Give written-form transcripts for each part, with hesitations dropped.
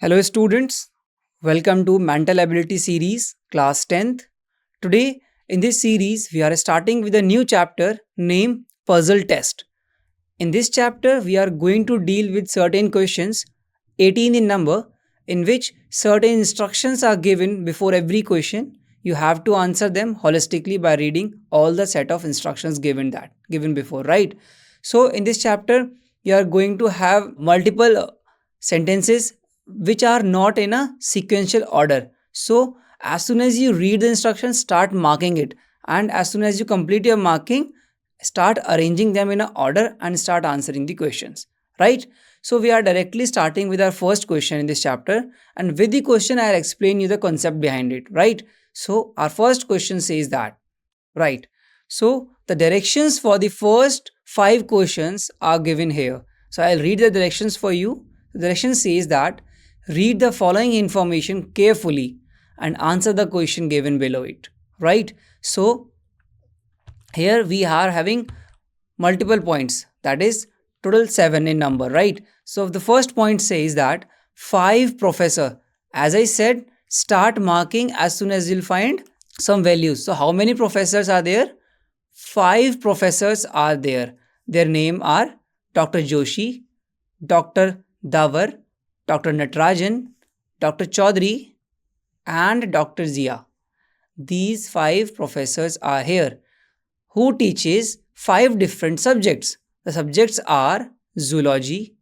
Hello students, welcome to Mental Ability series, class 10th. Today in this series we are starting with a new chapter named Puzzle Test. In this chapter we are going to deal with certain questions, 18 in number, in which certain instructions are given before every question. You have to answer them holistically by reading all the set of instructions given before, right? So in this chapter you are going to have multiple sentences which are not in a sequential order. So as soon as you read the instructions, start marking it, and as soon as you complete your marking, start arranging them in a order and start answering the questions, right? So we are directly starting with our first question in this chapter, and with the question I'll explain you the concept behind it, right? So our first question says that, right? So the directions for the first 5 questions are given here. So I'll read the directions for you. The direction says that read the following information carefully and answer the question given below it, right? So here we are having multiple points, that is total 7 in number, right? So the first point says that 5 professor, as I said, start marking as soon as you'll find some values. So how many professors are there? 5 professors are there. Their name are Dr. Joshi, Dr. Davar, Dr. Natarajan, Dr. Chaudhary, and Dr. Zia. These 5 professors are here who teaches 5 different subjects. The subjects are zoology,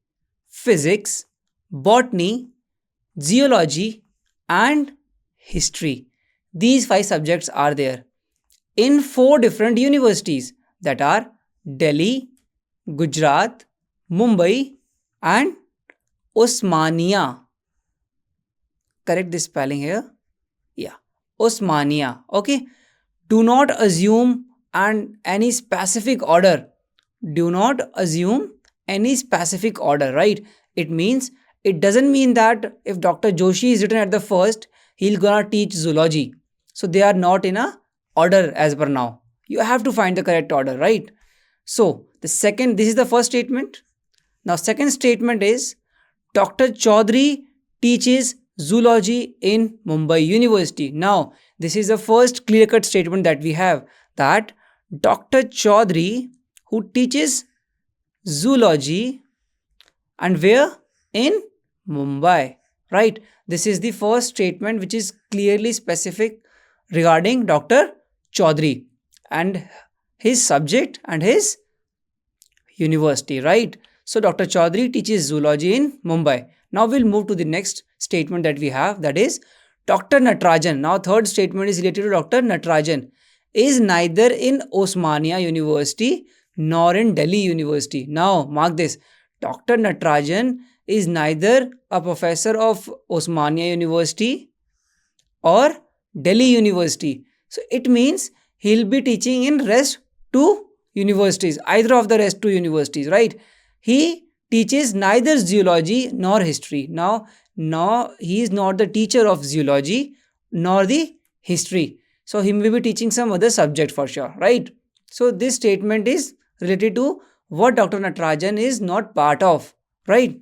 physics, botany, geology, and history. These 5 subjects are there in 4 different universities, that are Delhi, Gujarat, Mumbai, and Osmania. Correct this spelling here. Yeah, Osmania. Okay. Do not assume and any specific order. Do not assume any specific order, right? It means, it doesn't mean that if Dr. Joshi is written at the first, he'll gonna teach zoology. So they are not in a order as per now. You have to find the correct order, right? So this is the first statement. Now second statement is Dr. Chaudhary teaches zoology in Mumbai University. Now this is the first clear cut statement that we have, that Dr. Chaudhary who teaches zoology, and where? In Mumbai, right? This is the first statement which is clearly specific regarding Dr. Chaudhary and his subject and his university, right? So Dr. Chaudhary teaches zoology in Mumbai. Now we'll move to the next statement that we have, that is Dr. Natarajan. Now third statement is related to Dr. Natarajan is neither in Osmania University nor in Delhi University. Now mark this, Dr. Natarajan is neither a professor of Osmania University or Delhi University. So it means he'll be teaching in rest 2 universities, either of the rest 2 universities, right? He teaches neither zoology nor history. Now he is not the teacher of zoology nor the history. So he may be teaching some other subject for sure, right? So this statement is related to what Dr. Natarajan is not part of, right?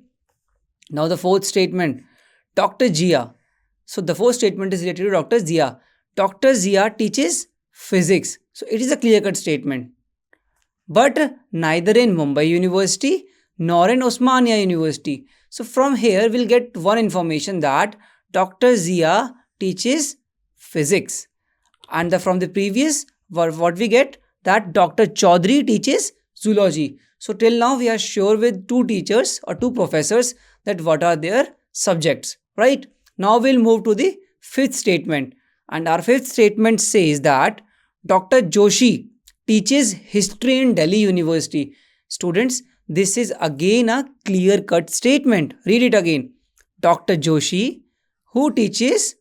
Now the fourth statement, Dr. Zia. So the fourth statement is related to Dr. Zia. Dr. Zia teaches physics. So it is a clear cut statement. But neither in Mumbai University nor in Osmania University. So from here we'll get one information, that Dr. Zia teaches physics. And from the previous, what we get, that Dr. Chaudhary teaches zoology. So till now we are sure with 2 teachers or 2 professors that what are their subjects, right? Now we'll move to the fifth statement, and our fifth statement says that Dr. Joshi teaches history in Delhi University. Students, this is again a clear cut statement. Read it again. Dr. Joshi who teaches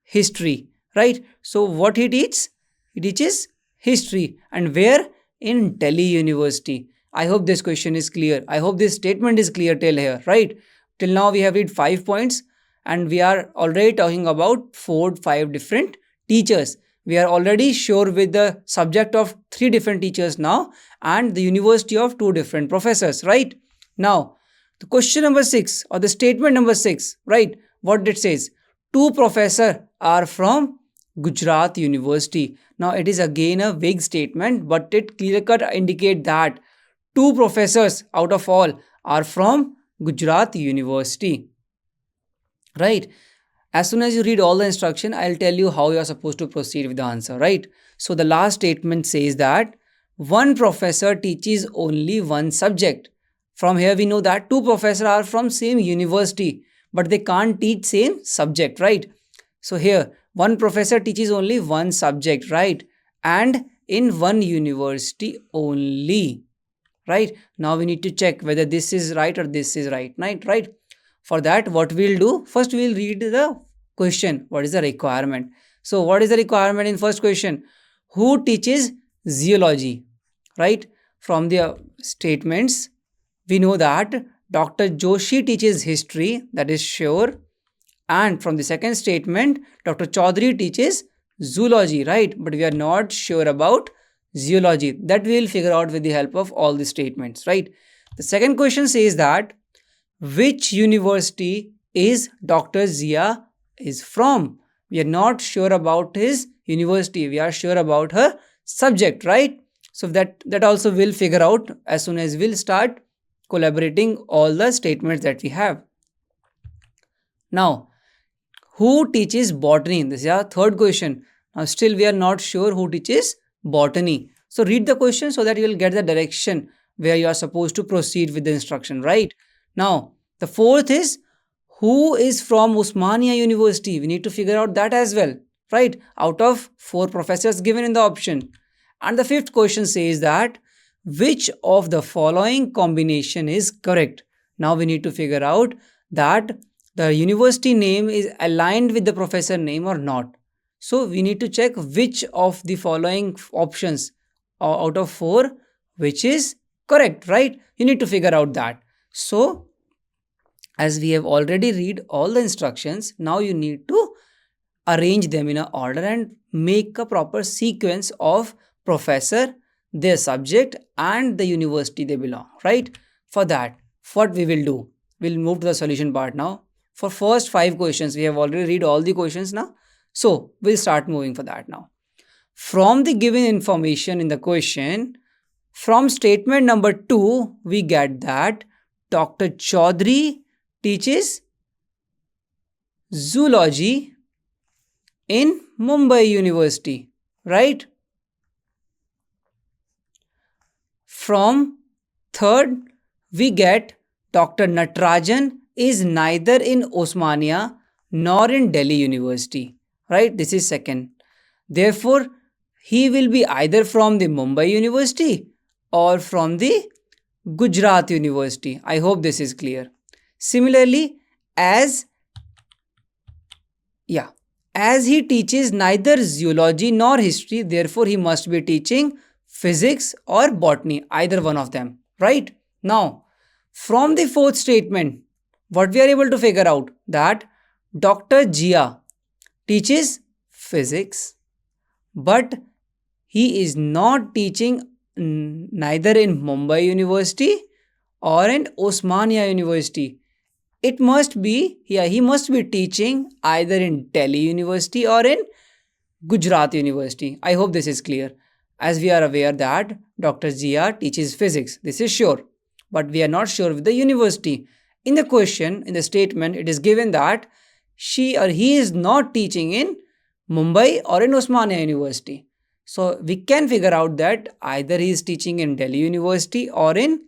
history, right? So what he teaches? He teaches history, and where? In Delhi University. I hope this question is clear. I hope this statement is clear till here, right? Till now we have read 5 points, and we are already talking about 4-5 different teachers. We are already sure with the subject of 3 different teachers now, and the university of 2 different professors, right? Now the question number 6, or the statement number 6, right? what it says? Two professors are from Gujarat University. Now it is again a vague statement, but it clear cut indicate that two professors out of all are from Gujarat University. Right? As soon as you read all the instruction, I'll tell you how you are supposed to proceed with the answer, right? So the last statement says that one professor teaches only one subject. From here we know that two professors are from same university, but they can't teach same subject, right? So here one professor teaches only one subject, right? And in one university only, right? Now we need to check whether this is right or this is right? For that, what we'll do, first we'll read the question. What is the requirement? So what is the requirement in first question? Who teaches zoology? Right? From the statements, we know that Dr. Joshi teaches history, that is sure. And from the second statement, Dr. Chaudhary teaches zoology, right? But we are not sure about zoology. That we will figure out with the help of all the statements, right? The second question says that which university is Dr. Zia is from? We are not sure about his university. We are sure about her subject, right? So that also we'll figure out as soon as we'll start collaborating all the statements that we have. Now, who teaches botany? This is our third question. Now, still we are not sure who teaches botany. So read the question so that you will get the direction where you are supposed to proceed with the instruction, right? Now, the fourth is who is from Osmania University? We need to figure out that as well, right? Out of 4 professors given in the option. And the fifth question says that which of the following combination is correct? Now we need to figure out that the university name is aligned with the professor name or not. So we need to check which of the following options out of 4 which is correct, right? You need to figure out that. So as we have already read all the instructions, now you need to arrange them in an order and make a proper sequence of professor, their subject and the university they belong, right? For that, what we will do, we'll move to the solution part now. For first 5 questions, we have already read all the questions now. So we'll start moving for that now. From the given information in the question, from statement number 2, we get that Dr. Chaudhary teaches zoology in Mumbai University, right? From third, we get Dr. Natarajan is neither in Osmania nor in Delhi University, right? This is second. Therefore, he will be either from the Mumbai University or from the Gujarat University. I hope this is clear. Similarly, as he teaches neither zoology nor history, therefore he must be teaching physics or botany, either one of them, right? Now, from the fourth statement, what we are able to figure out that Dr. Jia teaches physics, but he is not teaching neither in Mumbai University or in Osmania University. It must be, he must be teaching either in Delhi University or in Gujarat University. I hope this is clear. As we are aware that Dr. Jia teaches physics, this is sure, but we are not sure with the university. In the question, in the statement, it is given that she or he is not teaching in Mumbai or in Osmania University. So we can figure out that either he is teaching in Delhi University or in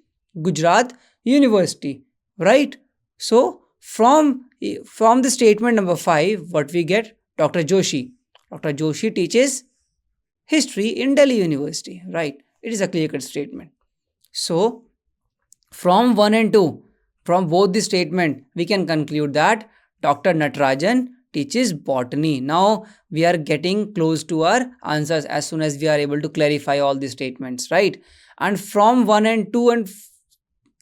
Gujarat University, right? So from the statement number 5, what we get? Dr. Joshi. Dr. Joshi teaches history in Delhi University, right? It is a clear-cut statement. So from 1 and 2, from both the statement, we can conclude that Dr. Natarajan teaches botany. Now we are getting close to our answers as soon as we are able to clarify all the statements, right? And from 1 and 2 and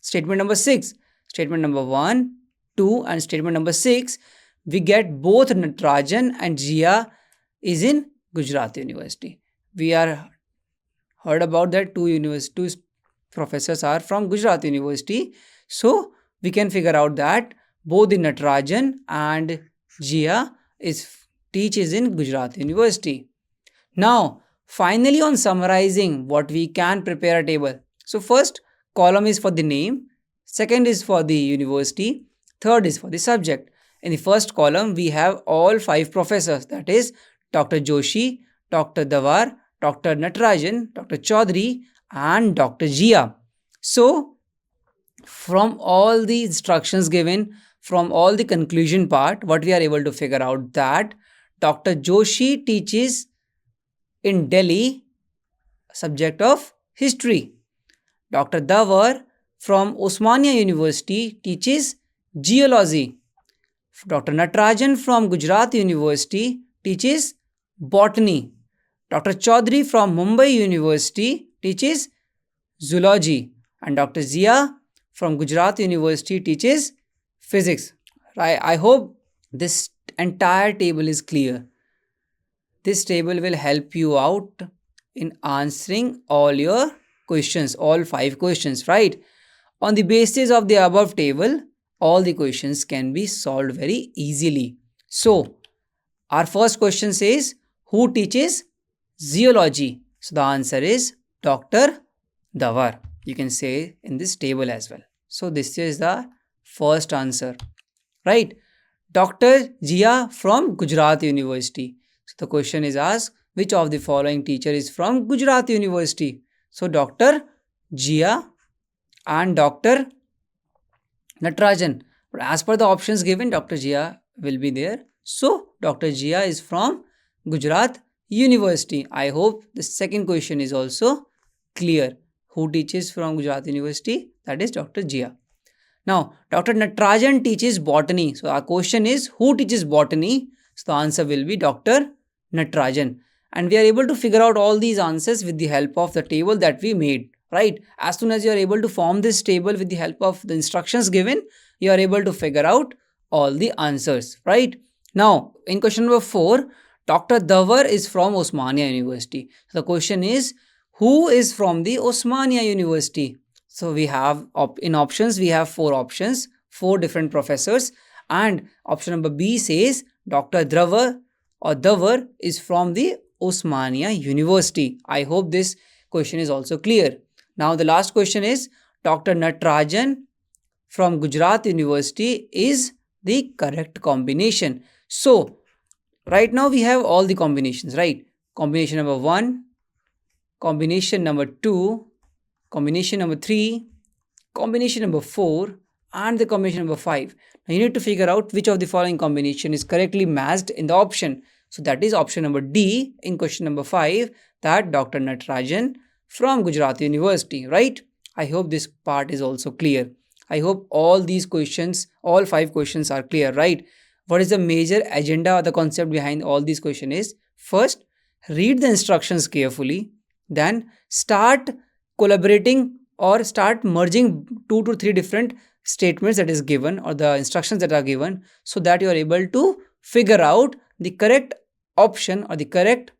statement number 6, statement number 1, 2 and statement number 6, we get both Natarajan and Jia is in Gujarat University. We are heard about that two professors are from Gujarat University. So we can figure out that both the Natarajan and Jia teaches in Gujarat University. Now, finally, on summarizing what we can prepare a table. So, first column is for the name, second is for the university, third is for the subject. In the first column, we have all five professors, that is Dr. Joshi, Dr. Davar, Dr. Natarajan, Dr. Chaudhary, and Dr. Jia. So, from all the instructions given, from all the conclusion part, what we are able to figure out that Dr. Joshi teaches in Delhi subject of history. Dr. Davar from Osmania University teaches geology. Dr. Natarajan from Gujarat University teaches botany. Dr. Chaudhary from Mumbai University teaches zoology. And Dr. Zia from Gujarat University teaches physics. I hope this entire table is clear. This table will help you out in answering all your questions, all five questions, right? On the basis of the above table, all the questions can be solved very easily. So, our first question says, who teaches zoology? So, the answer is Dr. Davar. You can say in this table as well. So, this is the first answer, right? Dr. Jia from Gujarat University. So, the question is asked, which of the following teacher is from Gujarat University? So, Dr. Jia and Dr. Natarajan. But as per the options given, Dr. Jia will be there. So, Dr. Jia is from Gujarat University. I hope the second question is also clear. Who teaches from Gujarat University? That is Dr. Jia. Now, Dr. Natarajan teaches botany. So, our question is, who teaches botany? So, the answer will be Dr. Natarajan. And we are able to figure out all these answers with the help of the table that we made, right? As soon as you are able to form this table with the help of the instructions given, you are able to figure out all the answers, right? Now, in question number 4, Dr. Davar is from Osmania University. So, the question is, who is from the Osmania University? So, we have in options, we have 4 options, 4 different professors, and option number B says Dr. Davar is from the Osmania University. I hope this question is also clear. Now, the last question is Dr. Natarajan from Gujarat University is the correct combination. So, right now we have all the combinations, right? Combination number 1, combination number 2, combination number 3, combination number 4, and the combination number 5. Now, you need to figure out which of the following combination is correctly matched in the option. So, that is option number D in question number 5, that Dr. Natarajan from Gujarat University, right? I hope this part is also clear. I hope all these questions, all 5 questions are clear, right? What is the major agenda or the concept behind all these questions is, first, read the instructions carefully, then start collaborating or start merging 2 to 3 different statements that is given or the instructions that are given, so that you are able to figure out the correct option or the correct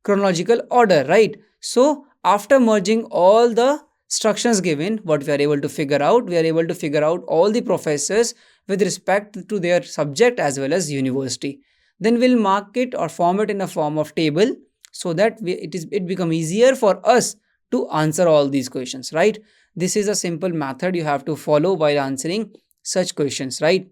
chronological order, right? So, after merging all the instructions given, what we are able to figure out, we are able to figure out all the professors with respect to their subject as well as university. Then we'll mark it or form it in a form of table, so that it become easier for us to answer all these questions, right? This is a simple method you have to follow while answering such questions, right?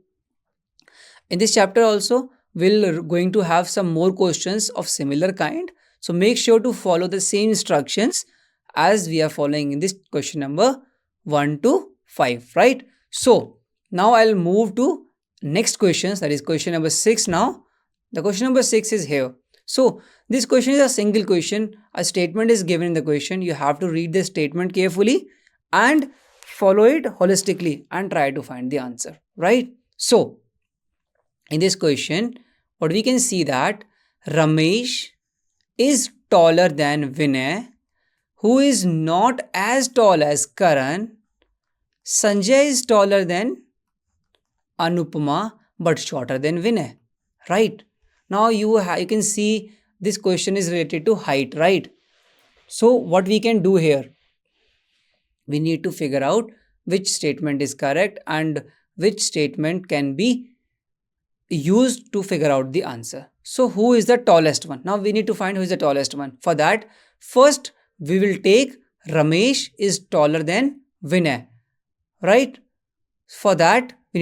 In this chapter also, we're going to have some more questions of similar kind. So make sure to follow the same instructions as we are following in this question number 1 to 5, right? So now I'll move to next questions, that is question number 6 now. The question number 6 is here. So this question is a single question. A statement is given in the question. You have to read this statement carefully and follow it holistically and try to find the answer, right? So in this question, what we can see that Ramesh is taller than Vinay, who is not as tall as Karan. Sanjay is taller than Anupama but shorter than Vinay, right? Now you can see this question is related to height, right? So what we can do here, we need to figure out which statement is correct and which statement can be used to figure out the answer. So who is the tallest one? Now we need to find who is the tallest one. For that, first we will take Ramesh is taller than Vinay, right? For that, we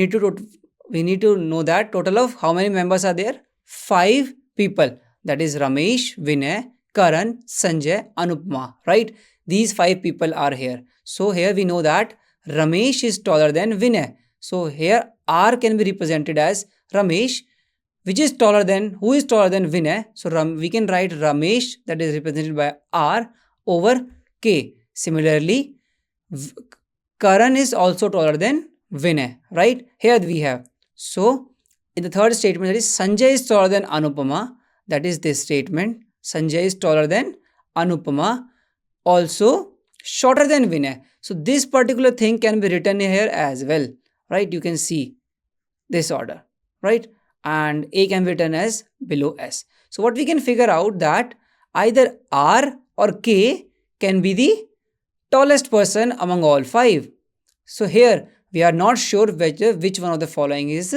need to know that total of how many members are there? 5 people. That is Ramesh, Vinay, Karan, Sanjay, Anupma, right? These 5 people are here. So here we know that Ramesh is taller than Vinay. So here R can be represented as Ramesh, which is taller than, who is taller than Vinay. So we can write Ramesh, that is represented by R, over K. Similarly, Karan is also taller than Vinay, right? Here we have. So in the third statement, that is Sanjay is taller than Anupama. That is this statement. Sanjay is taller than Anupama. Also shorter than Vinay. So this particular thing can be written here as well, right? You can see this order, right? And A can be written as below S. So what we can figure out that either R or K can be the tallest person among all 5. So here we are not sure which one of the following is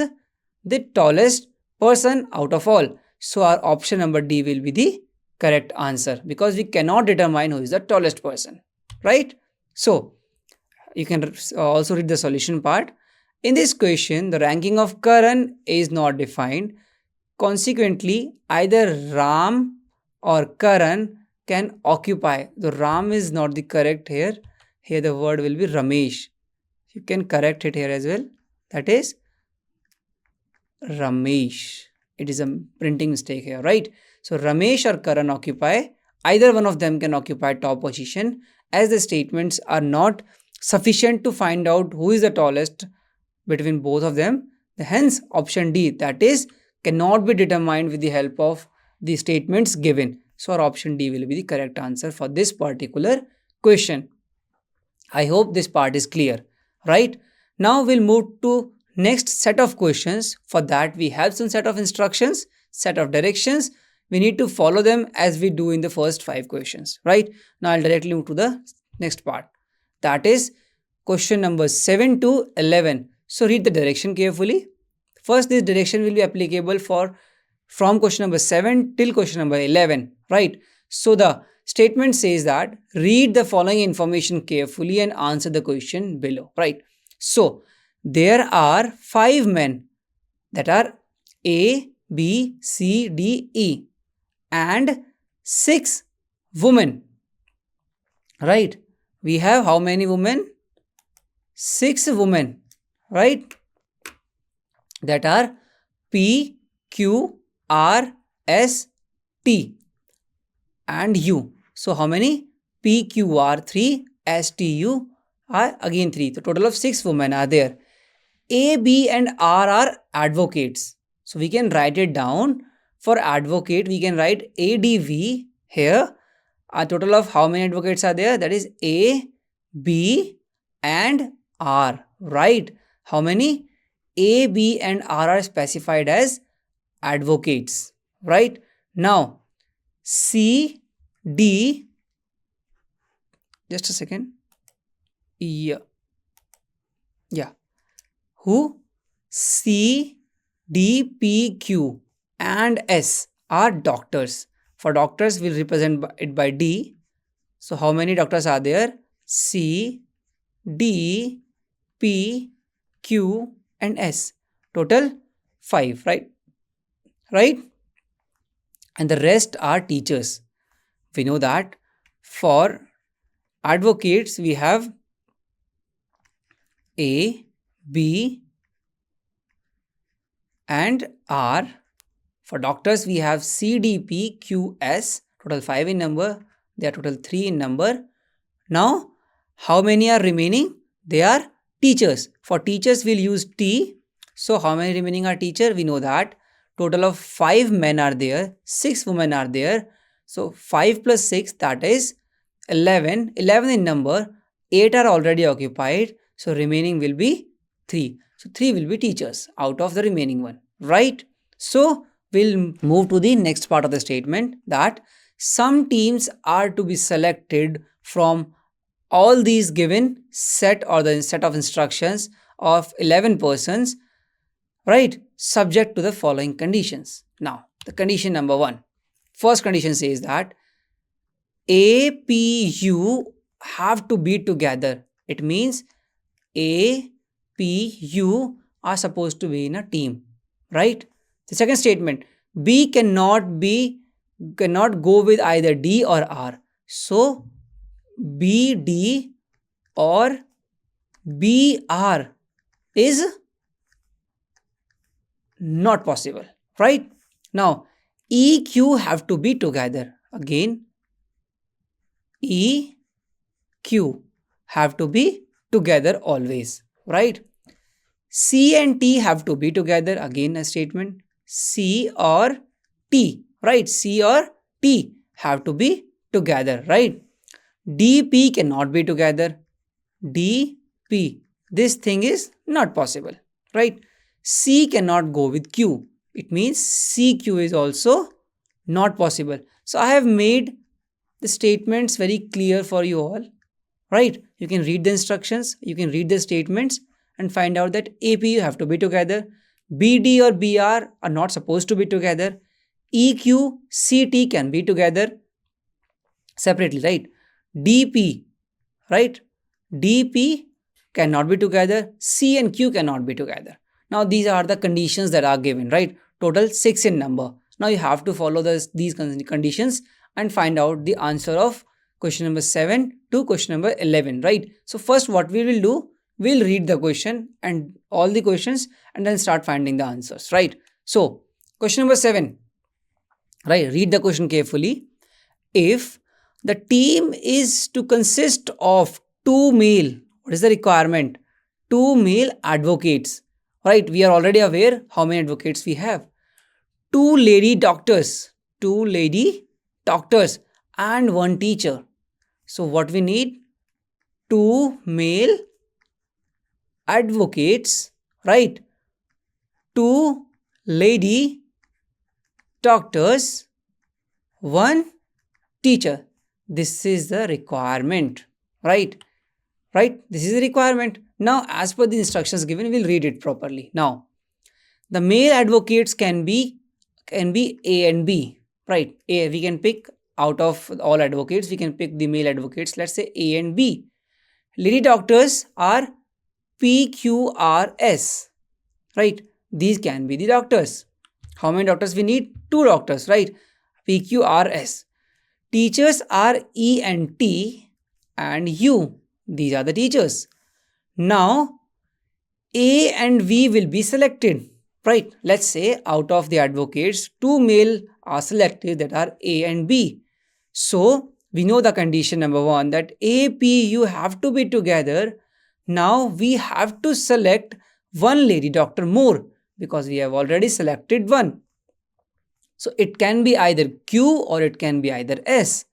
the tallest person out of all. So our option number D will be the correct answer, because we cannot determine who is the tallest person, right? So you can also read the solution part. In this question, the ranking of Karan is not defined. Consequently, either Ram or Karan can occupy. The Ram is not the correct here. Here the word will be Ramesh. You can correct it here as well. That is Ramesh. It is a printing mistake here, right? So Ramesh or Karan occupy. Either one of them can occupy top position, as the statements are not sufficient to find out who is the tallest between both of them. Hence option D, that is, cannot be determined with the help of the statements given. So our option D will be the correct answer for this particular question. I hope this part is clear, right? Now we'll move to next set of questions. For that we have some set of instructions, set of directions. We need to follow them as we do in the first 5 questions, right? Now I'll directly move to the next part. That is question number 7 to 11. So read the direction carefully. First, this direction will be applicable from question number 7 till question number 11, right? So the statement says that read the following information carefully and answer the question below, right? So there are 5 men, that are A, B, C, D, E, and 6 women, right? We have how many women? 6 women, right? That are P, Q, R, S, T and U. So how many? P, Q, R 3, S, T, U are again 3. The total of 6 women are there. A, B and R are advocates. So we can write it down. For advocate, we can write ADV here. A total of how many advocates are there? That is A, B and R, right? How many? A, B and R are specified as advocates, right? Now C, D, just a second. Yeah. Who? C, D, P, Q and S are doctors. For doctors, we'll represent it by D. So how many doctors are there? C, D, P, Q and S. Total 5, right? And the rest are teachers. We know that for advocates, we have A, B and R. For doctors, we have C, D, P, Q, S. Total 5 in number. They are total 3 in number. Now, how many are remaining? They are teachers. For teachers, we'll use T. So how many remaining are teacher? We know that total of 5 men are there, 6 women are there. So 5 plus 6, that is 11. 11 in number. 8 are already occupied. So remaining will be 3. So 3 will be teachers out of the remaining one, right? So we'll move to the next part of the statement, that some teams are to be selected from all these given set or the set of instructions of 11 persons, right, subject to the following conditions. Now, the condition number 1. First condition says that A, P, U have to be together. It means A, P, U are supposed to be in a team, right? The second statement, B cannot go with either D or R. So B, D or B, R is not possible, right? Now, E, Q have to be together. Again, E, Q have to be together always, right? C and T have to be together. Again, a statement, C or T, right? C or T have to be together, right? D, P cannot be together. D, P, this thing is not possible, right? C cannot go with Q. It means CQ is also not possible. So I have made the statements very clear for you all, right? You can read the instructions, you can read the statements and find out that APU have to be together. BD or BR are not supposed to be together. EQ, CT can be together separately, right? DP, right? DP cannot be together. C and Q cannot be together. Now these are the conditions that are given, right? Total 6 in number. Now you have to follow these conditions and find out the answer of question number 7 to question number 11, right? So first what we will do, we'll read the question and all the questions and then start finding the answers, right? So question number 7, right? Read the question carefully. If the team is to consist of 2 male, what is the requirement? 2 male advocates, right? We are already aware how many advocates we have. 2 lady doctors, and 1 teacher. So what we need? 2 male advocates, right? 2 lady doctors, 1 teacher. This is the requirement, right? This is the requirement. Now, as per the instructions given, we'll read it properly. Now, the male advocates can be A and B, right? A, we can pick out of all advocates, we can pick the male advocates, let's say A and B. Lady doctors are P, Q, R, S, right? These can be the doctors. How many doctors we need? 2 doctors, right? P, Q, R, S. Teachers are E and T and U. These are the teachers. Now, A and V will be selected, right? Let's say out of the advocates, 2 male are selected, that are A and B. So, we know the condition number 1, that A, P, U have to be together. Now, we have to select 1 lady doctor more because we have already selected 1. So, it can be either Q or it can be either S.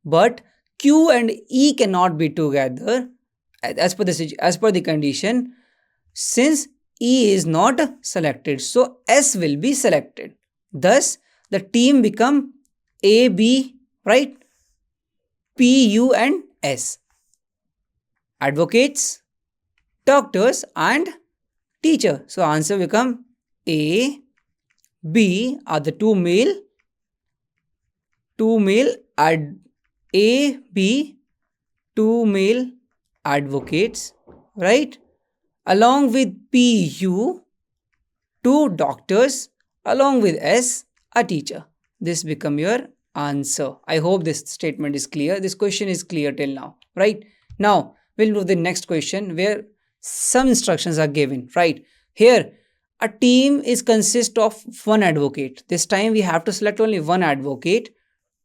But Q and E cannot be together as per the condition, since E is not selected. So S will be selected. Thus, the team become A, B, right? P, U and S. Advocates, doctors and teacher. So answer become A, B are the 2 male A, B, 2 male advocates, right? Along with P, U, 2 doctors, along with S, a teacher. This become your answer. I hope this statement is clear. This question is clear till now, right? Now, we'll move to the next question where some instructions are given, right? Here, a team is consist of 1 advocate. This time we have to select only 1 advocate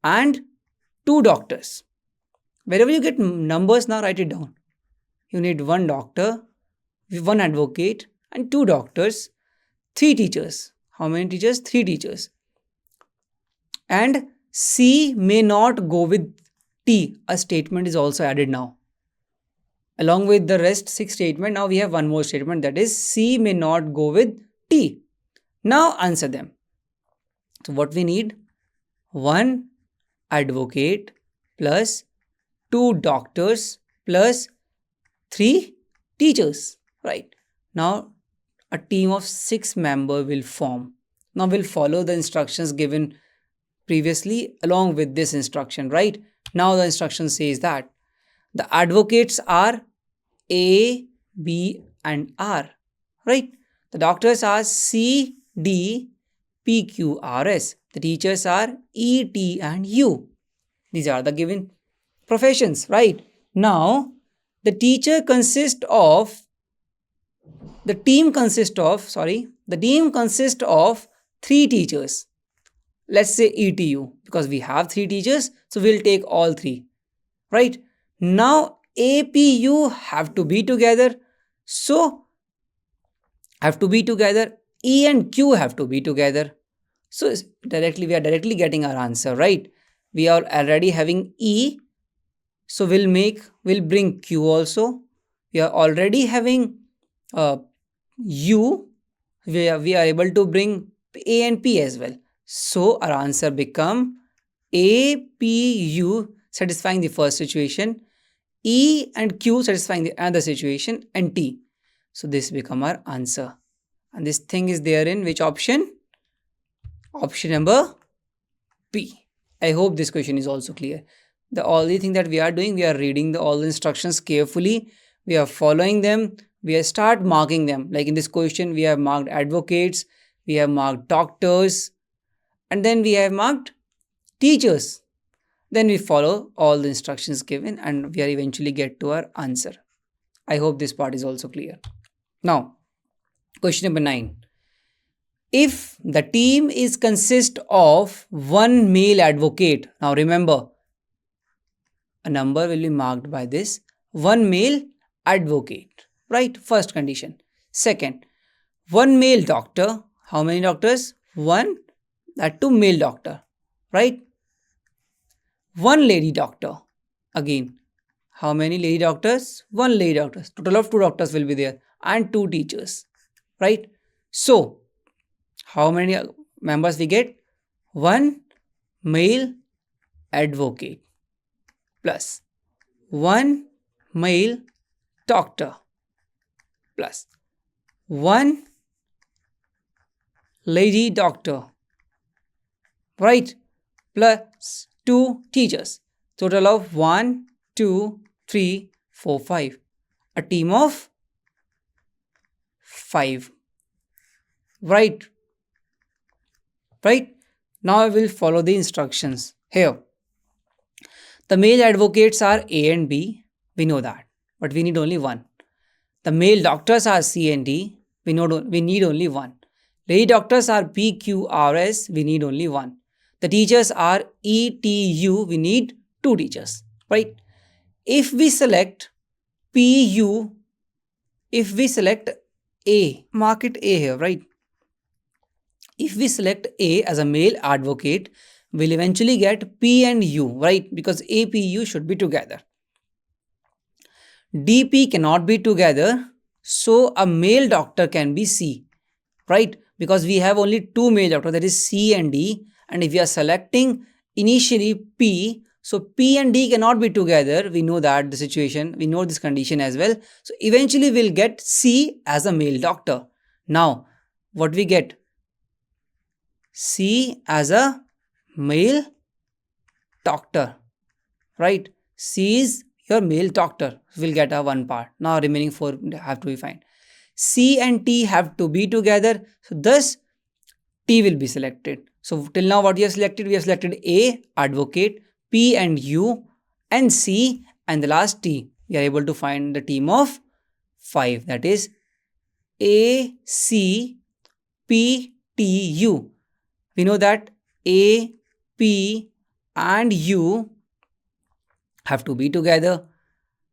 and 2 doctors. Wherever you get numbers, now write it down. You need 1 doctor, 1 advocate and 2 doctors, 3 teachers. How many teachers? 3 teachers. And C may not go with T. A statement is also added now. Along with the rest 6 statement, now we have 1 more statement, that is C may not go with T. Now answer them. So what we need? 1 advocate plus 2 doctors plus 3 teachers, right? Now a team of 6 members will form. Now we'll follow the instructions given previously along with this instruction, right? Now the instruction says that the advocates are A, B, and R, right? The doctors are C, D, P, Q, R, S. The teachers are E, T, and U. These are the given professions, right? Now the team consists of 3 teachers. Let's say ETU, because we have 3 teachers, so we'll take all 3, right? Now APU have to be together, so E and Q have to be together. So we are directly getting our answer, right? We are already having E, so we'll bring Q also. We are already having U, we are able to bring A and P as well. So our answer become APU satisfying the first situation, E and Q satisfying the other situation, and T. So this become our answer. And this thing is there in which option? Option number P. I hope this question is also clear. The only thing that we are doing, we are reading all the instructions carefully. We are following them. We start marking them. Like in this question, we have marked advocates, we have marked doctors, and then we have marked teachers. Then we follow all the instructions given and we are eventually get to our answer. I hope this part is also clear. Now, question number 9. If the team is consist of 1 male advocate, now remember, a number will be marked by this 1 male advocate, right? First condition. Second, 1 male doctor. How many doctors? 1, that 2 male doctor, right? 1 lady doctor. Again, how many lady doctors? 1 lady doctor. Total of 2 doctors will be there and 2 teachers, right? So how many members we get? 1 male advocate plus 1 male doctor plus 1 lady doctor, right? Plus 2 teachers. Total of 1, 2, 3, 4, 5. A team of 5. Right? Right? Now I will follow the instructions. Here, the male advocates are A and B. We know that. But we need only 1. The male doctors are C and D. We need only 1. Lady doctors are P, Q, R, S. We need only 1. The teachers are E, T, U. We need 2 teachers. Right? If we select PU, if we select A, mark it A here, right? If we select A as a male advocate, we'll eventually get P and U, right? Because APU should be together. DP cannot be together, so a male doctor can be C, right? Because we have only 2 male doctors, that is C and D, and if we are selecting initially P, so P and D cannot be together. We know that the situation, we know this condition as well. So eventually we'll get C as a male doctor. Now, what we get? C as a male doctor, right? C is your male doctor. We'll get a 1 part. Now remaining 4 have to be fine. C and T have to be together. So thus T will be selected. So till now what we have selected? We have selected A, advocate, P and U, and C, and the last T. We are able to find the team of 5. That is A, C, P, T, U. We know that A, P and U have to be together.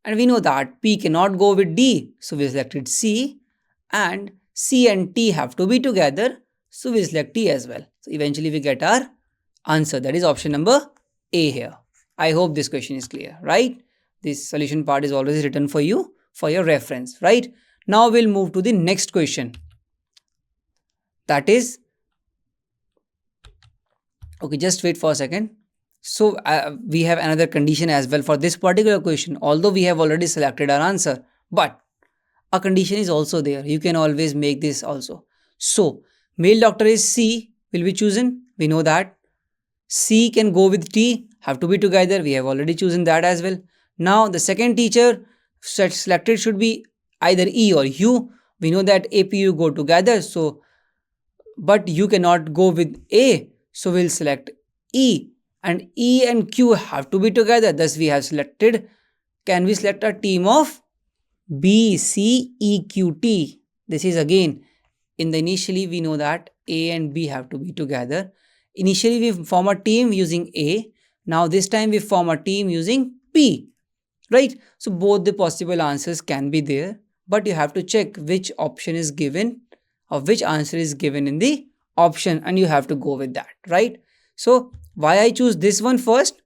And we know that P cannot go with D. So we selected C, and C and T have to be together. So we select T as well. So eventually we get our answer. That is option number A here. I hope this question is clear, right? This solution part is always written for you for your reference, right? Now we'll move to the next question. That is, okay, just wait for a second. So we have another condition as well for this particular question, although we have already selected our answer, but a condition is also there. You can always make this also. So male doctor is C will be chosen. We know that. C can go with T, have to be together. We have already chosen that as well. Now the second teacher selected should be either E or U. We know that APU go together. So but you cannot go with A. So we'll select E, and E and Q have to be together. Thus we have selected, can we select a team of B, C, E, Q, T? This is again, in the initially we know that A and B have to be together. Initially we form a team using A. Now this time we form a team using P, right? So both the possible answers can be there, but you have to check which option is given or which answer is given in the option, and you have to go with that, right? So why I choose this one first?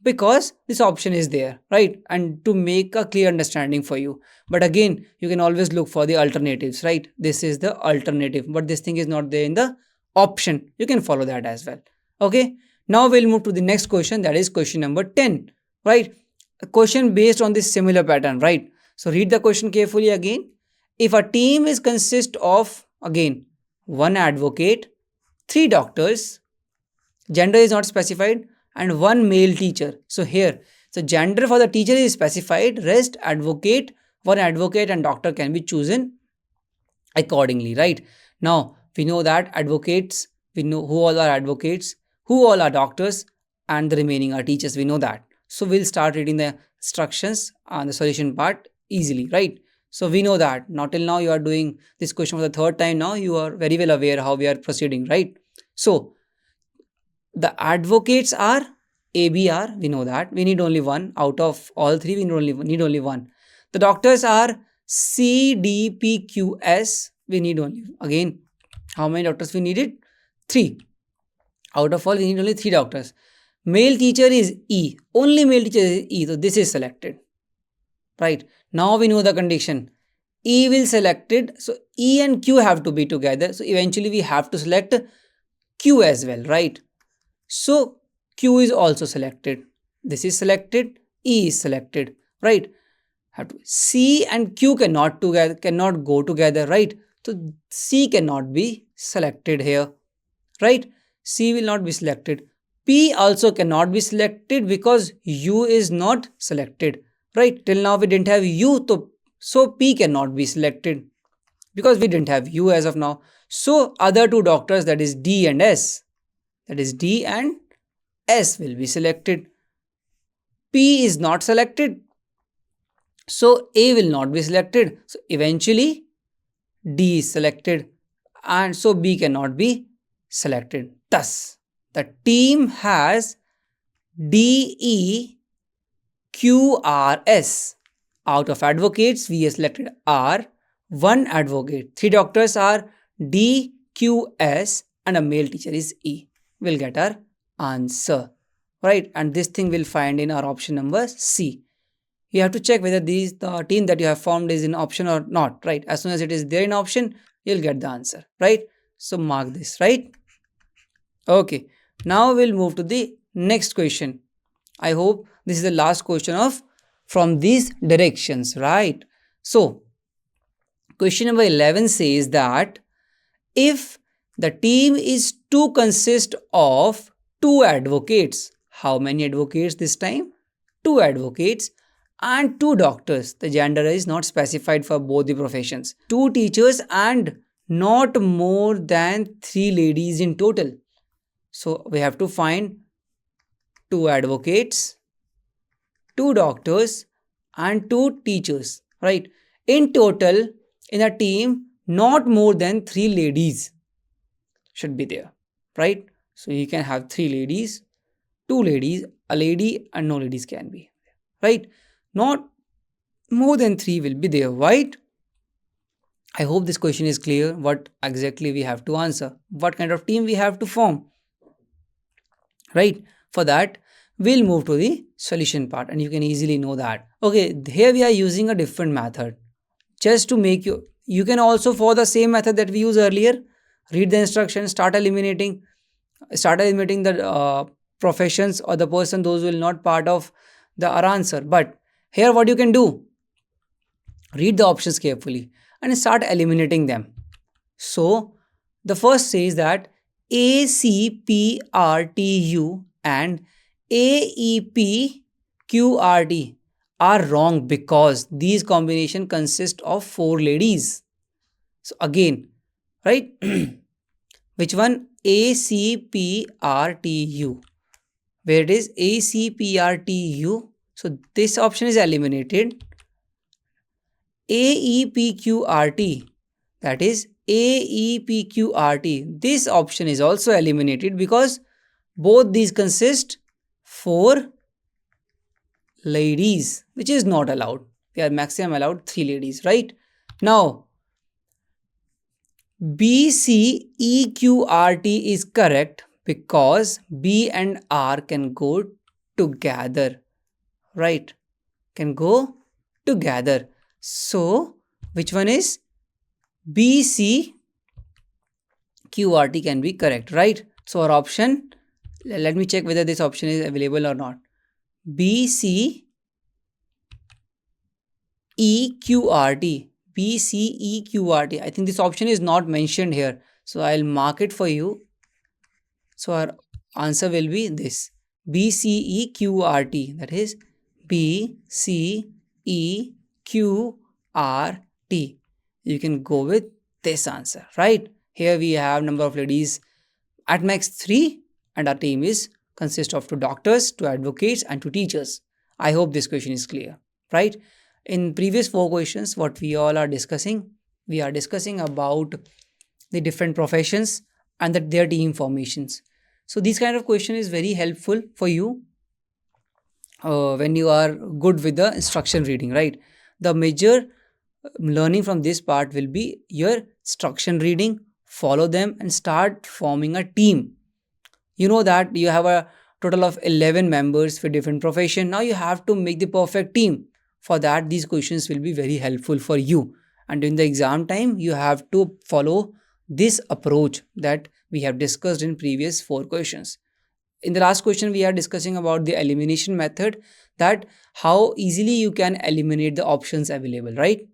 Because this option is there, right? And to make a clear understanding for you. But again, you can always look for the alternatives, right? This is the alternative, but this thing is not there in the option. You can follow that as well. Okay. Now we'll move to the next question, that is question number 10, right? A question based on this similar pattern, right? So read the question carefully again. If a team is consist of, again, one advocate, three doctors, gender is not specified, and one male teacher. So here, so gender for the teacher is specified, rest advocate, one advocate and doctor can be chosen accordingly, right? Now we know that advocates, we know who all are advocates, who all are doctors, and the remaining are teachers. We know that. So we'll start reading the instructions on the solution part easily, right? So we know that. Now till now you are doing this question for the third time. Now you are very well aware how we are proceeding, right? So the advocates are ABR, we know that. We need only one. Out of all three, we need only one. The doctors are CDPQS. We need only, again, how many doctors we needed? Three. Out of all, we need only three doctors. Male teacher is E. Only male teacher is E. So this is selected. Right. Now we know the condition. E will selected. So E and Q have to be together. So eventually we have to select Q as well. Right. So Q is also selected. This is selected. E is selected. Right. Have to, C and Q cannot go together. Right. So C cannot be selected here. Right. C will not be selected. P also cannot be selected because U is not selected. Right. Till now we didn't have U. So P cannot be selected because we didn't have U as of now. So other two doctors, that is D and S. That is D and S will be selected. P is not selected. So A will not be selected. So eventually D is selected. And so B cannot be selected. Thus, the team has DEQRS. Out of advocates, we have selected R, one advocate. Three doctors are DQS and a male teacher is E. We'll get our answer, right? And this thing we'll find in our option number C. You have to check whether the team that you have formed is in option or not, right? As soon as it is there in option, you'll get the answer, right? So mark this, right? Okay, now we'll move to the next question. I hope this is the last question from these directions, right? So question number 11 says that if the team is to consist of two advocates, how many advocates this time? Two advocates and two doctors. The gender is not specified for both the professions. Two teachers and not more than three ladies in total. So we have to find two advocates, two doctors and two teachers, right? In total, in a team, not more than three ladies should be there, right? So you can have three ladies, two ladies, a lady and no ladies can be, right? Not more than three will be there, right? I hope this question is clear. What exactly we have to answer, what kind of team we have to form, right? For that, we'll move to the solution part and you can easily know that. Okay, here we are using a different method just to make you can also follow the same method that we used earlier. Read the instructions, start eliminating the professions or the person, those will not part of our answer. But here what you can do, read the options carefully and start eliminating them. So the first says that ACPRTU and AEPQRT are wrong because these combination consist of four ladies. So again, right? Which one? ACPRTU. Where it is ACPRTU. So this option is eliminated. AEPQRT, that is AEPQRT. This option is also eliminated because both these consist four ladies, which is not allowed. We are maximum allowed three ladies, right? Now, BCEQRT is correct because B and R can go together, right? Can go together. So, which one is BCQRT can be correct, right? So, our option, let me check whether this option is available or not. BCEQRT. BCEQRT. I think this option is not mentioned here. So, I'll mark it for you. So, our answer will be this. BCEQRT. That is BCEQRT. You can go with this answer, right? Here we have number of ladies at max 3 and our team is consist of 2 doctors, 2 advocates and 2 teachers. I hope this question is clear, right? In previous 4 questions, what we all are discussing, we are discussing about the different professions and their team formations. So this kind of question is very helpful for you when you are good with the instruction reading, right? The major learning from this part will be your instruction reading, follow them and start forming a team. You know that you have a total of 11 members for different profession. Now you have to make the perfect team. For that, these questions will be very helpful for you. And in the exam time, you have to follow this approach that we have discussed in previous 4 questions. In the last question, we are discussing about the elimination method, that how easily you can eliminate the options available, right?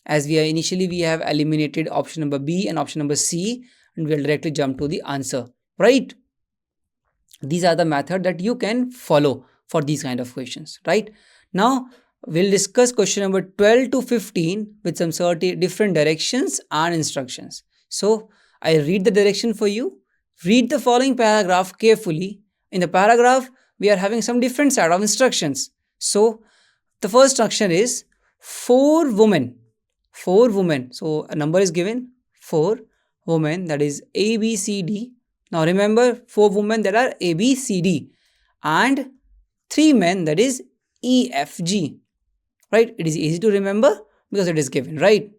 As we have eliminated option number B and option number C, and we'll directly jump to the answer, right? These are the method that you can follow for these kind of questions, right? Now we'll discuss question number 12 to 15 with some certain different directions and instructions. So I read the direction for you. Read the following paragraph carefully. In the paragraph, we are having some different set of instructions. So the first instruction is 4 women. 4 women. So a number is given, 4 women, that is A, B, C, D. Now remember, 4 women that are A, B, C, D, and 3 men, that is E, F, G. Right? It is easy to remember because it is given, right?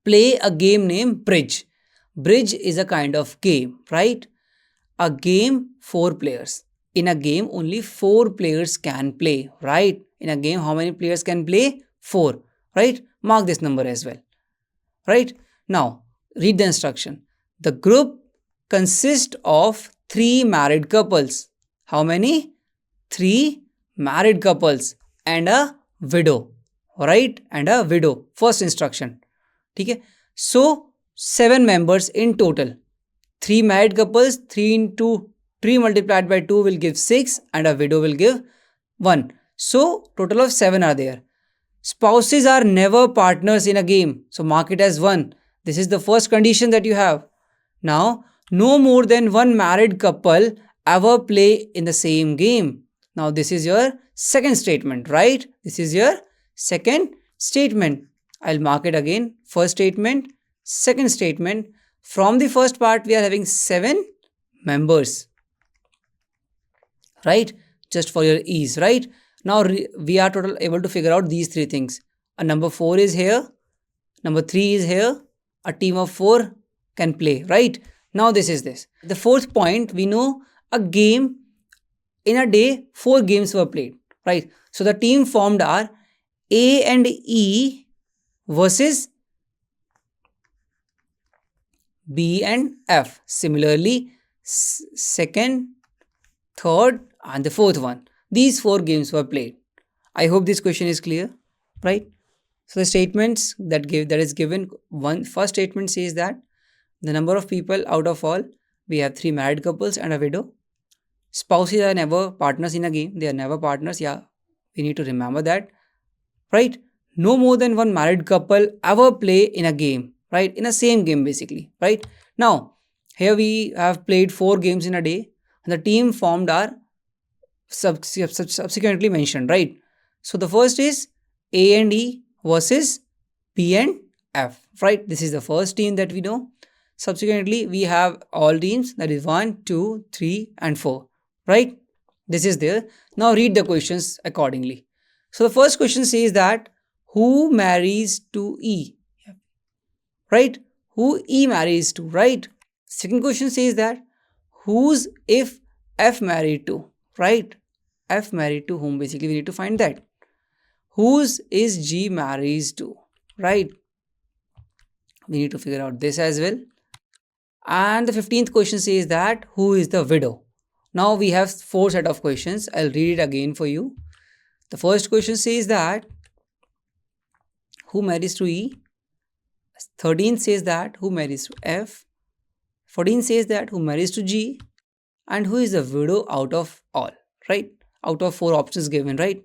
Play a game named Bridge. Bridge is a kind of game, right? A game, 4 players. In a game, only 4 players can play, right? In a game, how many players can play? 4, right? Mark this number as well, right? Now, read the instruction. The group consists of 3 married couples. How many? 3 married couples and a widow, right? And a widow. First instruction. Okay? So, 7 members in total. 3 married couples, 3 into 3 multiplied by 2 will give 6 and a widow will give 1. So, total of 7 are there. Spouses are never partners in a game. So, mark it as 1. This is the first condition that you have. Now, no more than 1 married couple ever play in the same game. Now, this is your second statement, right? This is your second statement. I'll mark it again. First statement, second statement. From the first part, we are having 7 members, right? Just for your ease, right? Now, we are total able to figure out these 3 things. A number 4 is here. Number 3 is here. A team of 4 can play, right? Now, this is this. The fourth point, we know a game in a day, 4 games were played, right? So, the team formed are A and E versus B and F. Similarly, second third, and the fourth one. These 4 games were played. I hope this question is clear, right? So the statements that is given, one first statement says that the number of people out of all, we have 3 married couples and a widow. Spouses are never partners in a game. They are never partners. Yeah, we need to remember that, right? No more than one married couple ever play in a game, right? In a same game, basically, right? Now, here we have played 4 games in a day, and the team formed are subsequently mentioned, right? So the first is A and E versus B and F, right? This is the first team that we know. Subsequently, we have all teams, that is 1, 2, 3, and 4, right? This is there. Now read the questions accordingly. So the first question says that who marries to E, right? Who E marries to, right? Second question says that who's if F married to, right? F married to whom? Basically, we need to find that. Whose is G marries to, right? We need to figure out this as well. And the 15th question says that who is the widow? Now we have 4 set of questions. I'll read it again for you. The first question says that who marries to E? 13th says that who marries to F? 14th says that who marries to G? And who is the widow out of all, right? Out of 4 options given, right?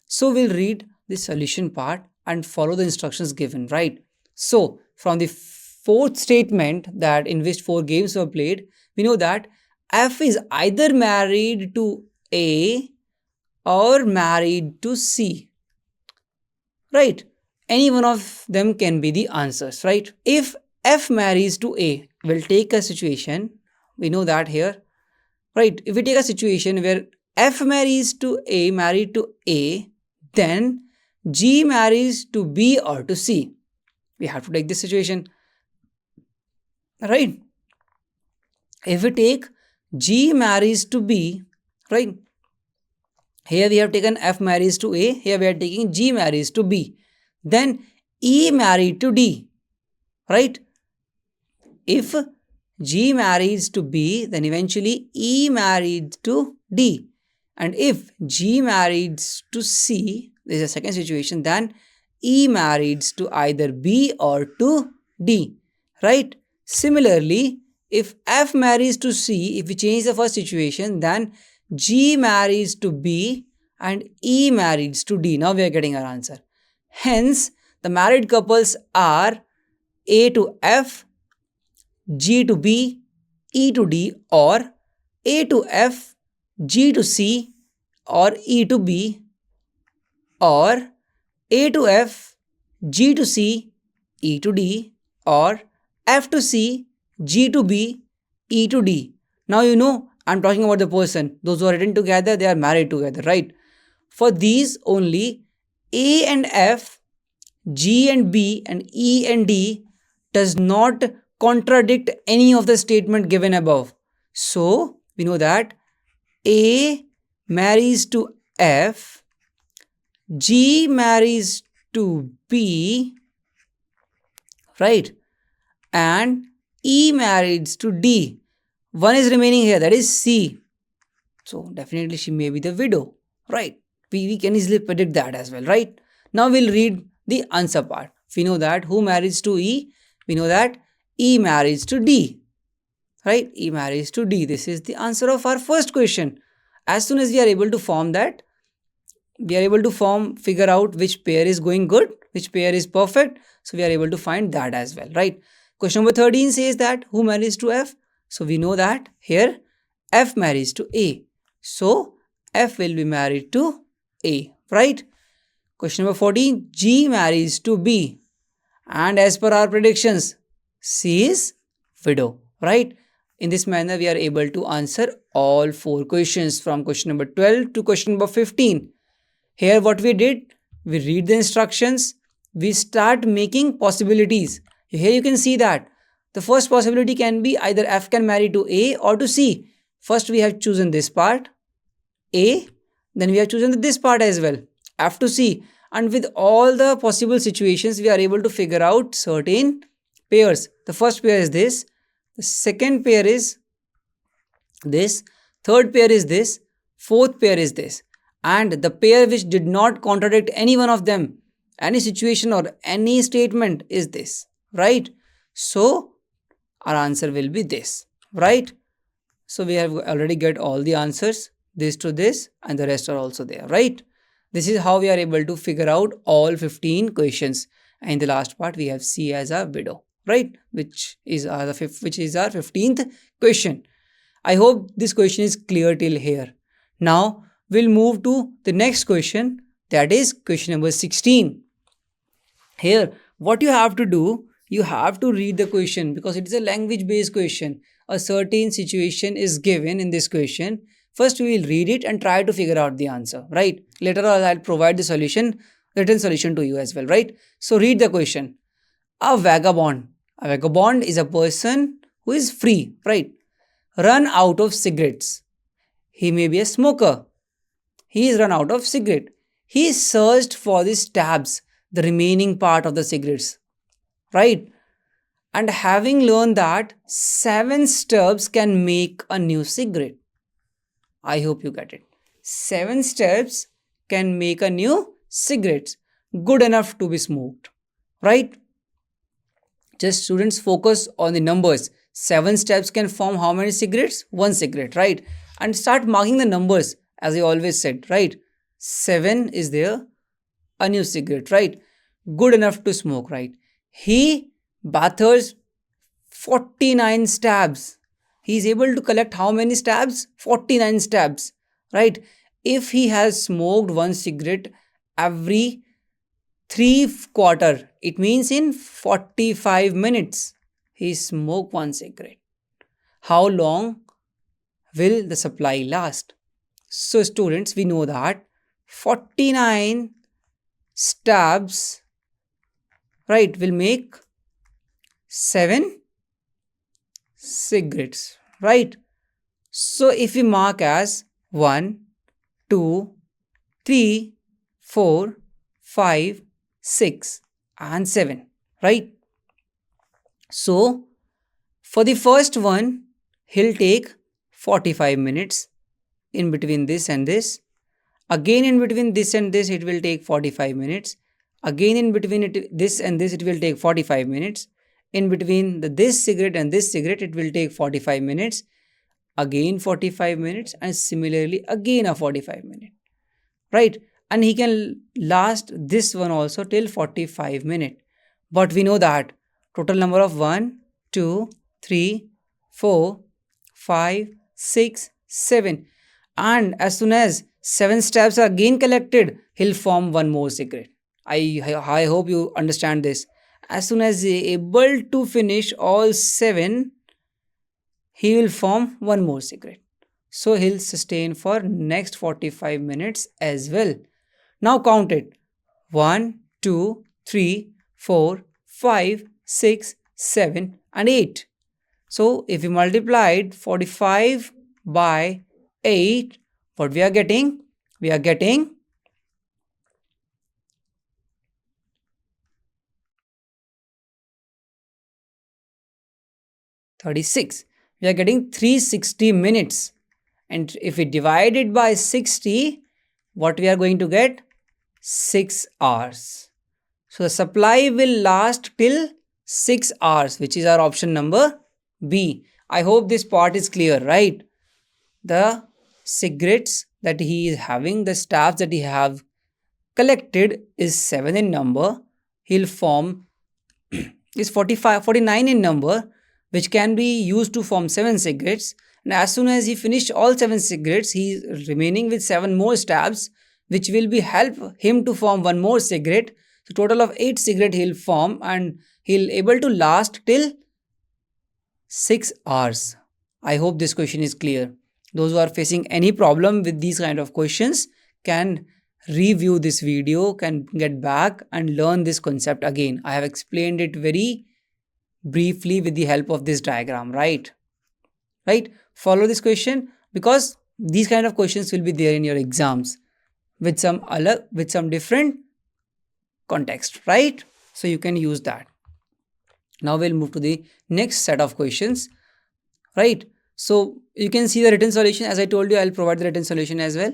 So we'll read the solution part and follow the instructions given, right? So from the 4th statement that in which 4 games were played, we know that F is either married to A or married to C, right? Any one of them can be the answers, right? If F marries to A, we'll take a situation, we know that here, right? If we take a situation where F marries to A, married to A, then G marries to B or to C. We have to take this situation, right? If we take G marries to B, right? Here we have taken F marries to A, here we are taking G marries to B. Then E married to D, right? If G marries to B, then eventually E married to D. And if G marries to C, this is a second situation, then E marries to either B or to D, right? Similarly, if F marries to C, if we change the first situation, then G marries to B and E marries to D. Now we are getting our answer. Hence, the married couples are A to F, G to B, E to D, or A to F, G to C, or E to B, or A to F, G to C, E to D, or F to C, G to B, E to D. Now you know I'm talking about the person. Those who are written together, they are married together, right? For these only, A and F, G and B, and E and D does not contradict any of the statement given above. So we know that A marries to F, G marries to B, right? And E marries to D. One is remaining here, that is C. So definitely she may be the widow, right? We can easily predict that as well, right? Now we'll read the answer part. We know that who marries to E, we know that E marries to D, right? E marries to D. This is the answer of our first question. As soon as we are able to form that, we are able to figure out which pair is going good, which pair is perfect. So we are able to find that as well, right? Question number 13 says that who marries to F? So we know that here F marries to A. So F will be married to A, right? Question number 14, G marries to B. And as per our predictions, C is widow, right? In this manner, we are able to answer all 4 questions from question number 12 to question number 15. Here what we did, we read the instructions, we start making possibilities. Here you can see that the first possibility can be either F can marry to A or to C. First we have chosen this part, A, then we have chosen this part as well, F to C. And with all the possible situations, we are able to figure out certain pairs. The first pair is this, the second pair is this, third pair is this, fourth pair is this, and the pair which did not contradict any one of them, any situation or any statement is this, right? So our answer will be this, right? So we have already get all the answers, this to this, and the rest are also there, right? This is how we are able to figure out all 15 questions. And in the last part, we have C as a widow, right? Which is our 15th question. I hope this question is clear till here. Now we'll move to the next question, that is question number 16. Here, what you have to do, you have to read the question because it is a language based question. A certain situation is given in this question. First, we will read it and try to figure out the answer, right? Later on, I'll provide the solution, written solution to you as well, right? So, read the question. A vagabond. A vagabond is a person who is free, right? Run out of cigarettes. He may be a smoker. He is run out of cigarette. He searched for the stabs, the remaining part of the cigarettes, right? And having learned that 7 stubs can make a new cigarette. I hope you get it. 7 stubs can make a new cigarette, good enough to be smoked, right? Just students focus on the numbers. 7 steps can form how many cigarettes? 1 cigarette, right? And start marking the numbers as I always said, right? 7 is there, a new cigarette, right? Good enough to smoke, right? He bathers 49 stabs. He is able to collect how many stabs? 49 stabs, right? If he has smoked 1 cigarette every 3/4, it means in 45 minutes he smoked 1 cigarette. How long will the supply last? So students, we know that 49 stabs, right, will make 7 cigarettes, right? So if we mark as 1, 2, 3, 4, 5, 6 and 7, right? So for the first one, he'll take 45 minutes. In between this and this, again in between this and this, it will take 45 minutes. Again in between this and this, it will take 45 minutes. In between this cigarette and this cigarette, it will take 45 minutes. Again 45 minutes, and similarly again a 45 minute, right? And he can last this one also till 45 minutes. But we know that total number of 1, 2, 3, 4, 5, 6, 7. And as soon as 7 stabs are again collected, he'll form 1 more cigarette. I hope you understand this. As soon as he is able to finish all 7, he will form 1 more cigarette. So he'll sustain for next 45 minutes as well. Now count it. 1, 2, 3, 4, 5, 6, 7 and 8. So if we multiplied 45 by 8, what we are getting? We are getting 36. We are getting 360 minutes. And if we divide it by 60, what we are going to get? 6 hours. So the supply will last till 6 hours, which is our option number B. I hope this part is clear, right? The cigarettes that he is having, the stabs that he have collected is 7 in number. He'll form is 49 in number, which can be used to form 7 cigarettes. And as soon as he finished all 7 cigarettes, he is remaining with 7 more stabs, which will be help him to form 1 more cigarette. So total of 8 cigarette he'll form, and he'll able to last till 6 hours. I hope this question is clear. Those who are facing any problem with these kind of questions can review this video, can get back and learn this concept again. I have explained it very briefly with the help of this diagram, right? Follow this question, because these kind of questions will be there in your exams with some different context, right? So you can use that. Now we'll move to the next set of questions, right? So you can see the written solution. As I told you, I'll provide the written solution as well.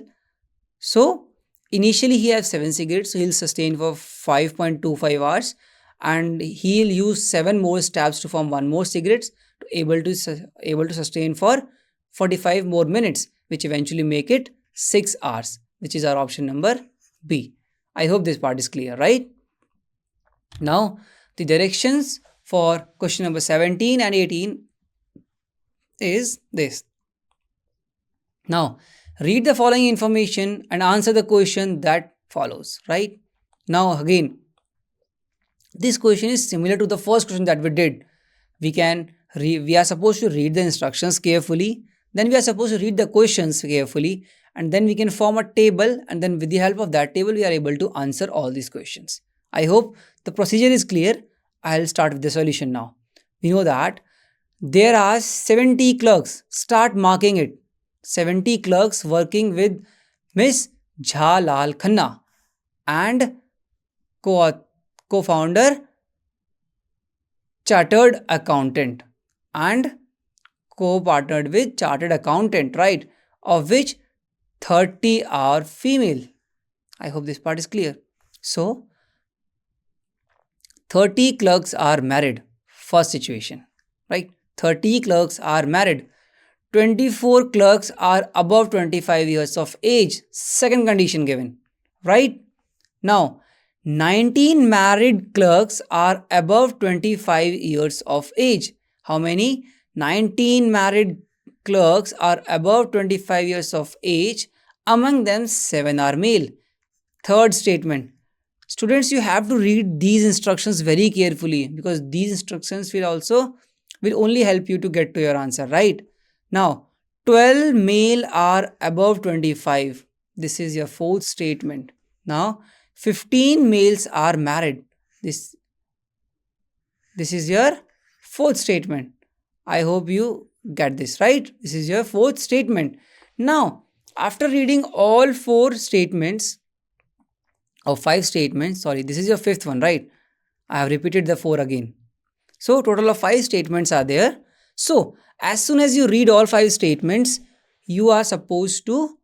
So initially he has 7 cigarettes, so he'll sustain for 5.25 hours, and he'll use 7 more stabs to form 1 more cigarettes to able to sustain for 45 more minutes, which eventually make it 6 hours, which is our option number B. I hope this part is clear, right? Now the directions for question number 17 and 18 is this. Now read the following information and answer the question that follows, right? Now again, this question is similar to the first question that we did. We are supposed to read the instructions carefully, then we are supposed to read the questions carefully, and then we can form a table, and then with the help of that table we are able to answer all these questions. I hope the procedure is clear. I'll start with the solution now. We know that there are 70 clerks. Start marking it. 70 clerks working with Miss Jha Lal Khanna and co-founder chartered accountant and co-partnered with chartered accountant, right? Of which 30 are female. I hope this part is clear. So 30 clerks are married. First situation, right? 30 clerks are married. 24 clerks are above 25 years of age. Second condition given, right? Now 19 married clerks are above 25 years of age. How many? 19 married clerks are above 25 years of age. Among them, 7 are male. Third statement. Students, you have to read these instructions very carefully, because these instructions will only help you to get to your answer, right? Now 12 male are above 25. This is your fourth statement. Now 15 males are married. This is your fourth statement. I hope you get this, right? This is your fourth statement. Now after reading all 4 statements or 5 statements, sorry, this is your fifth one, right? I have repeated the 4 again. So total of 5 statements are there. So as soon as you read all 5 statements, you are supposed to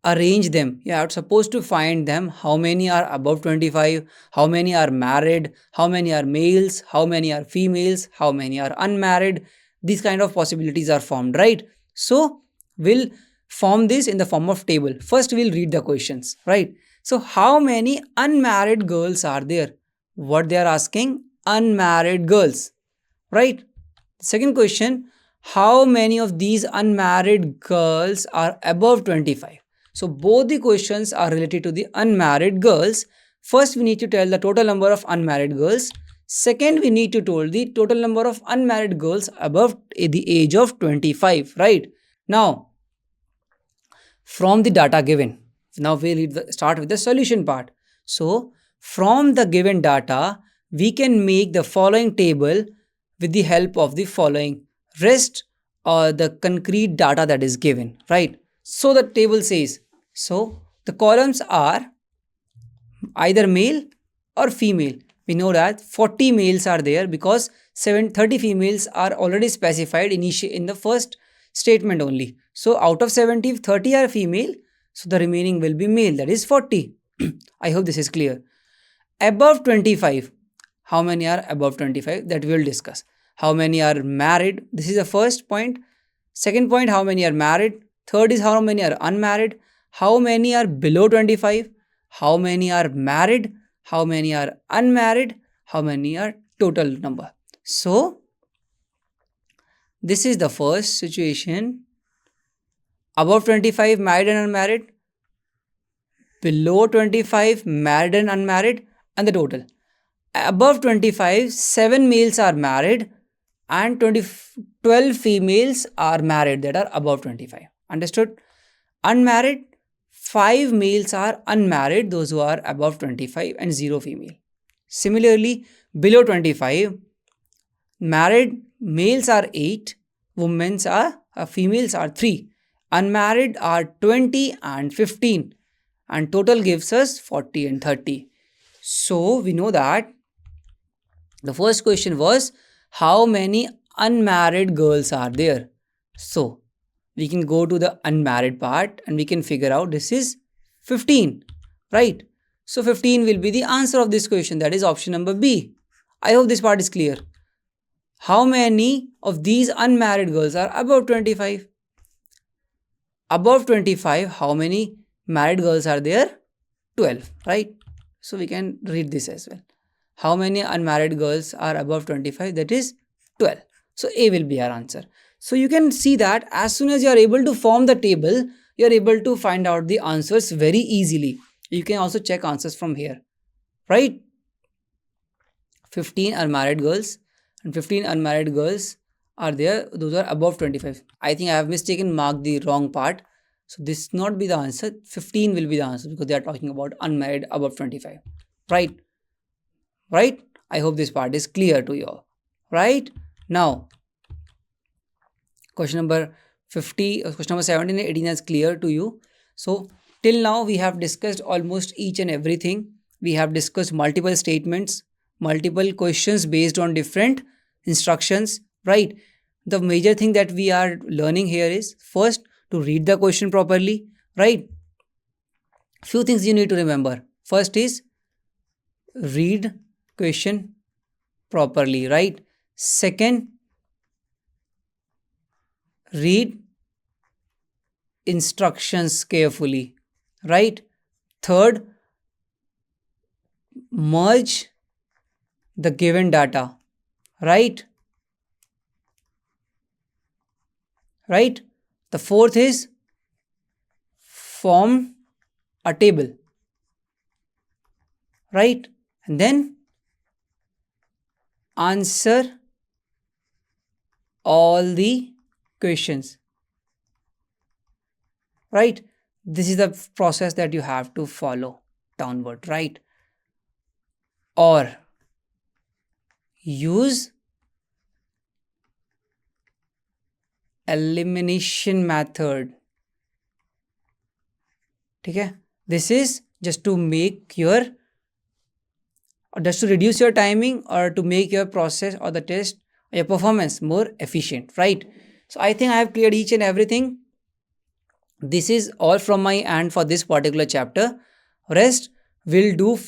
arrange them. You are supposed to find them. How many are above 25? How many are married? How many are males? How many are females? How many are unmarried? These kind of possibilities are formed, right? So we'll form this in the form of table. First we'll read the questions, right? So how many unmarried girls are there? What they are asking? Unmarried girls, right? Second question, how many of these unmarried girls are above 25? So both the questions are related to the unmarried girls. First we need to tell the total number of unmarried girls. Second, we need to tell the total number of unmarried girls above the age of 25, right? Now from the data given, now we'll start with the solution part. So from the given data, we can make the following table with the help of the following rest or the concrete data that is given, right? So the table says, so the columns are either male or female. We know that 40 males are there because 30 females are already specified in the first statement only. So out of 70, 30 are female, so the remaining will be male, that is 40. I hope this is clear. Above 25, how many are above 25? That we will discuss. How many are married? This is the first point. Second point, how many are married? Third is how many are unmarried? How many are below 25? How many are married? How many are unmarried? How many are total number? So this is the first situation. Above 25, married and unmarried. Below 25, married and unmarried, and the total. Above 25, 7 males are married and 12 females are married that are above 25. Understood? Unmarried, 5 males are unmarried, those who are above 25, and 0 female. Similarly, below 25, married males are 8, females are 3. Unmarried are 20 and 15, and total gives us 40 and 30. So we know that the first question was how many unmarried girls are there. So we can go to the unmarried part and we can figure out this is 15, right? So 15 will be the answer of this question, that is option number B. I hope this part is clear. How many of these unmarried girls are above 25? Above 25, how many married girls are there? 12, right? So we can read this as well. How many unmarried girls are above 25? That is 12. So A will be our answer. So you can see that as soon as you are able to form the table, you are able to find out the answers very easily. You can also check answers from here, right? 15 unmarried girls and 15 unmarried girls are there. Those are above 25. I think I have mistaken marked the wrong part. So this not be the answer. 15 will be the answer because they are talking about unmarried above 25. Right? Right? I hope this part is clear to you all. Right? Now, question number 50, question number 17 and 18 is clear to you. So till now we have discussed almost each and everything. We have discussed multiple statements, multiple questions based on different instructions, right? The major thing that we are learning here is first to read the question properly, right? Few things you need to remember. First is read question properly, right? Second, read instructions carefully, right? Third, merge the given data, right? Right? The fourth is form a table, right? And then answer all the questions, right? This is the process that you have to follow downward, right? Or use elimination method. Okay, this is just to make your or just to reduce your timing or to make your process or the test or your performance more efficient, right? So I think I have cleared each and everything. This is all from my end for this particular chapter. Rest will do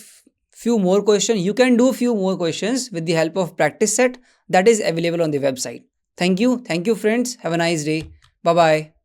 few more questions. You can do few more questions with the help of practice set that is available on the website. Thank you friends, have a nice day. Bye bye.